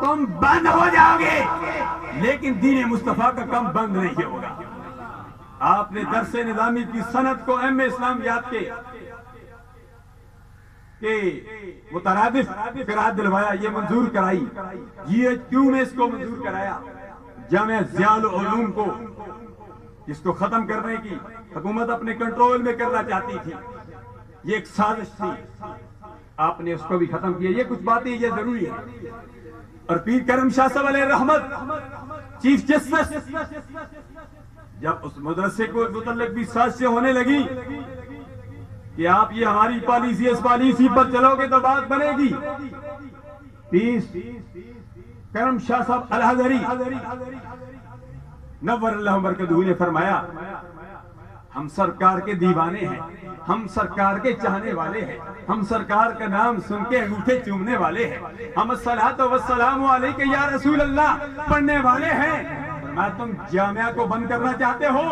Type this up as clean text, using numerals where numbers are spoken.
تم بند ہو جاؤ گے لیکن دین مصطفیٰ کا کم بند نہیں ہوگا۔ آپ نے درس نظامی کی سند کو اہم اسلامیات کے مترادف قرار دلوایا، یہ منظور کرائی، GHQ میں اس کو منظور کرایا۔ جامعہ ضیاء العلوم کو جس کو ختم کرنے کی حکومت اپنے کنٹرول میں کرنا چاہتی تھی، یہ ایک سازش تھی، آپ نے اس کو بھی ختم کیا۔ یہ کچھ باتیں یہ ضروری ہے۔ اور پیر کرم شاہ صاحب علیہ رحمت چیف جسٹس جب اس مدرسے کو متعلق بھی سازشیں ہونے لگی کہ آپ یہ ہماری پالیسی اس پالیسی پر چلو گے تو بات بنے گی، پیر کرم شاہ صاحب الحضری نور اللہ مرکزہ نے فرمایا ہم سرکار کے دیوانے ہیں، ہم سرکار کے چاہنے والے ہیں، ہم سرکار کا نام سن کے انگوٹھے چومنے والے ہیں، ہم الصلاۃ والسلام علیک یا رسول اللہ پڑھنے والے ہیں۔ میں تم جامعہ کو بند کرنا چاہتے ہو؟